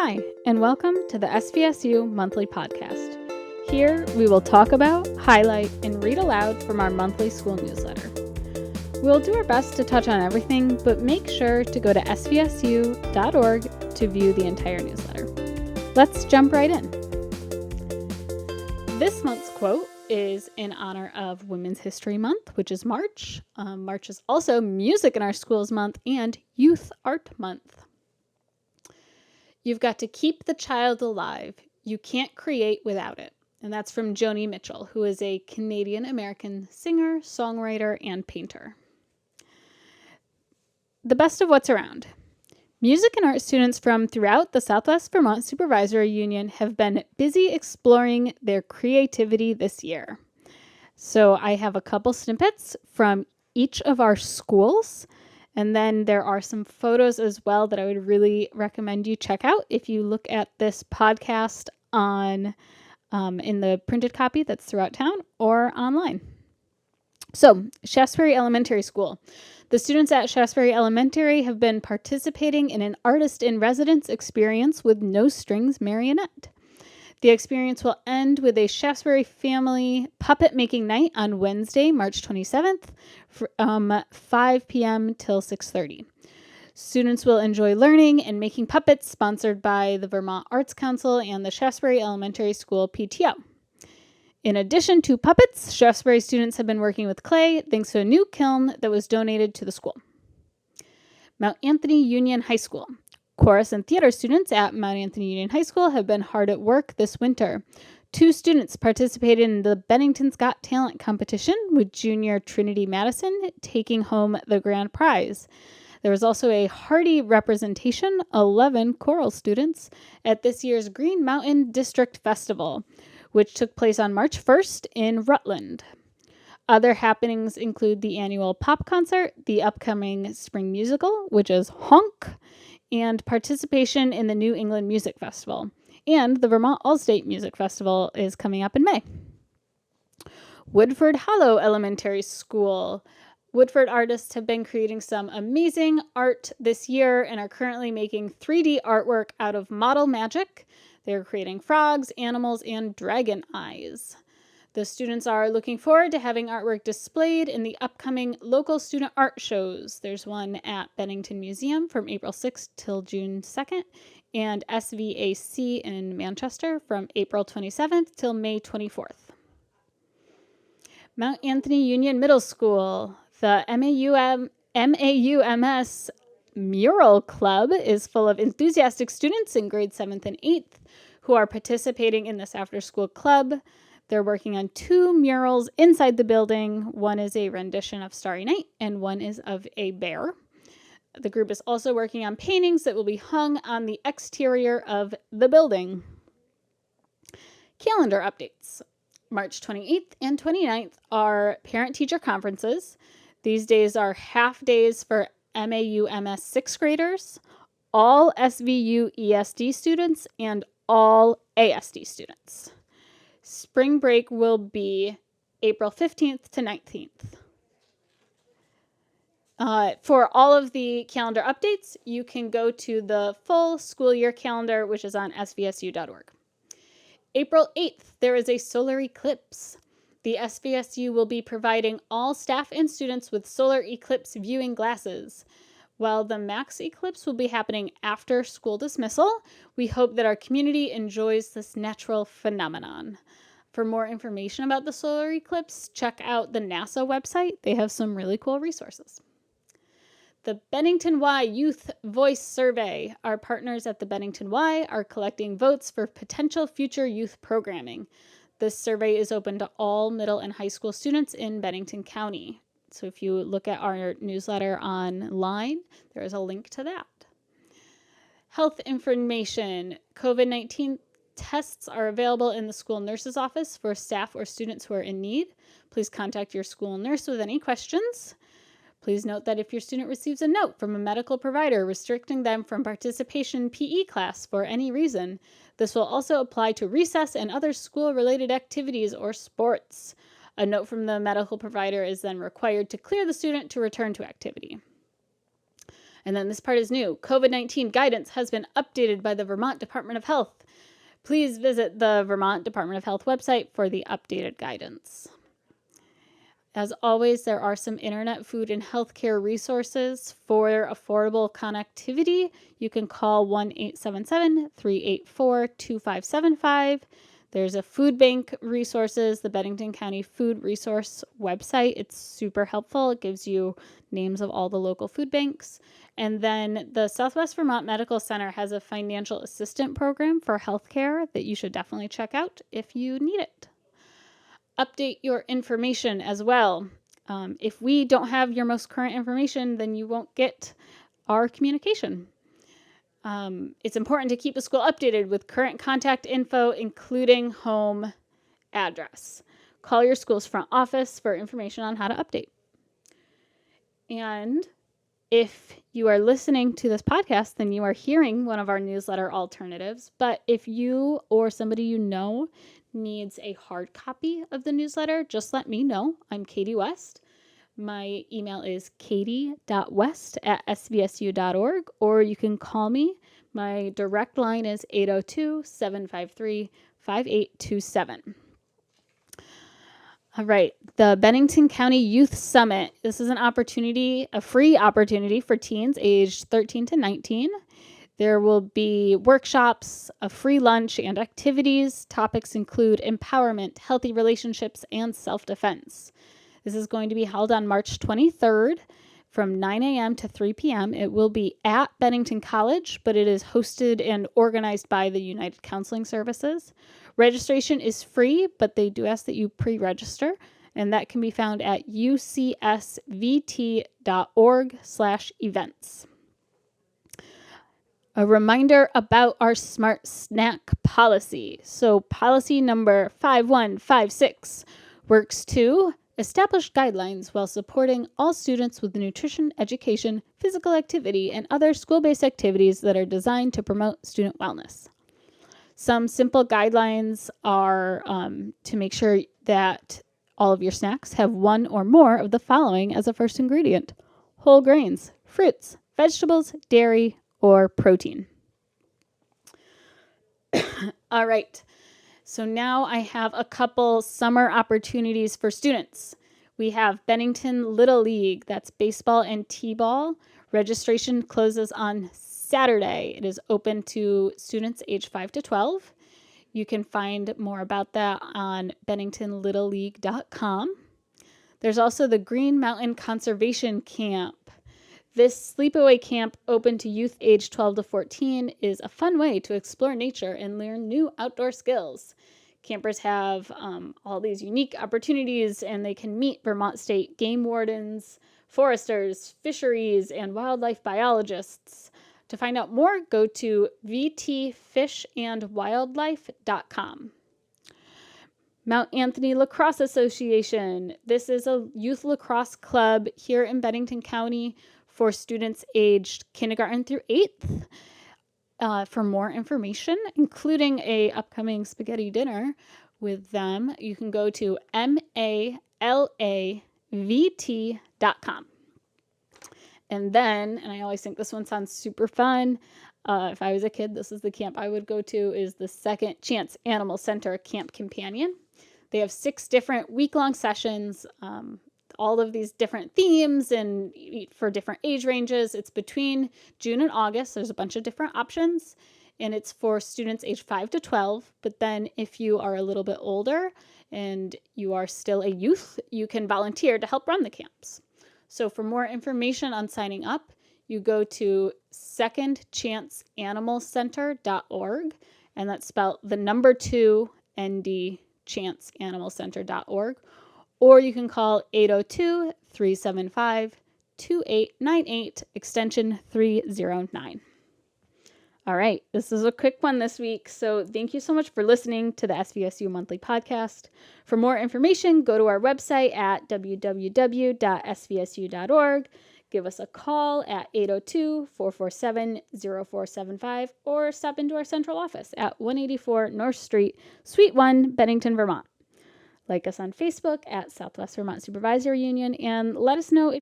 Hi, and welcome to the SVSU Monthly Podcast. Here, we will talk about, highlight, and read aloud from our monthly school newsletter. We'll do our best to touch on everything, but make sure to go to svsu.org to view the entire newsletter. Let's jump right in. This month's quote is in honor of Women's History Month, which is March. March is also Music in Our Schools Month and Youth Art Month. You've got to keep the child alive. You can't create without it. And that's from Joni Mitchell, who is a Canadian-American singer, songwriter, and painter. The best of what's around. Music and art students from throughout the Southwest Vermont Supervisory Union have been busy exploring their creativity this year. So I have a couple snippets from each of our schools. And then there are some photos as well that I would really recommend you check out if you look at this podcast on in the printed copy that's throughout town or online. So, Shaftesbury Elementary School. The students at Shaftesbury Elementary have been participating in an artist in residence experience with No Strings Marionette. The experience will end with a Shaftesbury family puppet making night on Wednesday, March 27th from 5 p.m. till 6:30. Students will enjoy learning and making puppets sponsored by the Vermont Arts Council and the Shaftesbury Elementary School PTO. In addition to puppets, Shaftesbury students have been working with clay thanks to a new kiln that was donated to the school. Mount Anthony Union High School. Chorus and theater students at Mount Anthony Union High School have been hard at work this winter. 2 students participated in the Bennington's Got Talent competition, with junior Trinity Madison taking home the grand prize. There was also a hearty representation, 11 choral students, at this year's Green Mountain District Festival, which took place on March 1st in Rutland. Other happenings include the annual pop concert, the upcoming spring musical, which is Honk, and participation in the New England Music Festival. And the Vermont All-State Music Festival is coming up in May. Woodford Hollow Elementary School. Woodford artists have been creating some amazing art this year and are currently making 3D artwork out of model magic. They're creating frogs, animals, and dragon eyes. The students are looking forward to having artwork displayed in the upcoming local student art shows. There's one at Bennington Museum from April 6th till June 2nd, and SVAC in Manchester from April 27th till May 24th. Mount Anthony Union Middle School. The MAUMS Mural Club is full of enthusiastic students in grades 7th and 8th who are participating in this after-school club. They're working on 2 murals inside the building. One is a rendition of Starry Night, and one is of a bear. The group is also working on paintings that will be hung on the exterior of the building. Calendar updates. March 28th and 29th are parent-teacher conferences. These days are half days for MAUMS 6th graders, all SVU ESD students, and all ASD students. Spring break will be April 15th to 19th. For all of the calendar updates, you can go to the full school year calendar, which is on svsu.org. April 8th, there is a solar eclipse. The SVSU will be providing all staff and students with solar eclipse viewing glasses. While the max eclipse will be happening after school dismissal, we hope that our community enjoys this natural phenomenon. For more information about the solar eclipse, check out the NASA website. They have some really cool resources. The Bennington Y Youth Voice Survey. Our partners at the Bennington Y are collecting votes for potential future youth programming. This survey is open to all middle and high school students in Bennington County. So if you look at our newsletter online, there is a link to that. Health information. COVID-19 tests are available in the school nurse's office for staff or students who are in need. Please contact your school nurse with any questions. Please note that if your student receives a note from a medical provider restricting them from participation in PE class for any reason, this will also apply to recess and other school-related activities or sports. A note from the medical provider is then required to clear the student to return to activity. And then this part is new. COVID-19 guidance has been updated by the Vermont Department of Health. Please visit the Vermont Department of Health website for the updated guidance. As always, there are some internet, food, and healthcare resources for affordable connectivity. You can call 1-877-384-2575. There's a food bank resources, the Bennington County Food Resource website. It's super helpful. It gives you names of all the local food banks. And then the Southwest Vermont Medical Center has a financial assistant program for healthcare that you should definitely check out if you need it. Update your information as well. If we don't have your most current information, then you won't get our communication. It's important to keep the school updated with current contact info, including home address. Call your school's front office for information on how to update. And if you are listening to this podcast, then you are hearing one of our newsletter alternatives. But if you or somebody you know needs a hard copy of the newsletter, just let me know. I'm Katie West. My email is katie.west@svsu.org, or you can call me. My direct line is 802-753-5827. All right, the Bennington County Youth Summit. This is a free opportunity for teens aged 13 to 19. There will be workshops, a free lunch, and activities. Topics include empowerment, healthy relationships, and self-defense. This is going to be held on March 23rd from 9 a.m. to 3 p.m. It will be at Bennington College, but it is hosted and organized by the United Counseling Services. Registration is free, but they do ask that you pre-register, and that can be found at ucsvt.org/events. A reminder about our smart snack policy. So policy number 5156 works to establish guidelines while supporting all students with nutrition, education, physical activity, and other school-based activities that are designed to promote student wellness. Some simple guidelines are to make sure that all of your snacks have one or more of the following as a first ingredient: whole grains, fruits, vegetables, dairy, or protein. All right. So now I have a couple summer opportunities for students. We have Bennington Little League, that's baseball and t-ball. Registration closes on Saturday. It is open to students age 5 to 12. You can find more about that on benningtonlittleleague.com. There's also the Green Mountain Conservation Camp. This sleepaway camp, open to youth age 12 to 14, is a fun way to explore nature and learn new outdoor skills. Campers have all these unique opportunities, and they can meet Vermont State game wardens, foresters, fisheries, and wildlife biologists. To find out more, go to vtfishandwildlife.com. Mount Anthony Lacrosse Association. This is a youth lacrosse club here in Bennington County for students aged kindergarten through 8th. For more information, including a upcoming spaghetti dinner with them, you can go to malavt.com. And then, and I always think this one sounds super fun, if I was a kid, this is the camp I would go to, is the Second Chance Animal Center Camp Companion. They have 6 different week-long sessions, all of these different themes and for different age ranges. It's between June and August. There's a bunch of different options, and it's for students age 5 to 12. But then if you are a little bit older and you are still a youth, you can volunteer to help run the camps. So for more information on signing up, you go to secondchanceanimalcenter.org, and that's spelled the number 2 ND chanceanimalcenter.org. Or you can call 802-375-2898, extension 309. All right, this is a quick one this week, so thank you so much for listening to the SVSU Monthly Podcast. For more information, go to our website at www.svsu.org. Give us a call at 802-447-0475, or stop into our central office at 184 North Street, Suite 1, Bennington, Vermont. Like us on Facebook at Southwest Vermont Supervisory Union, and let us know if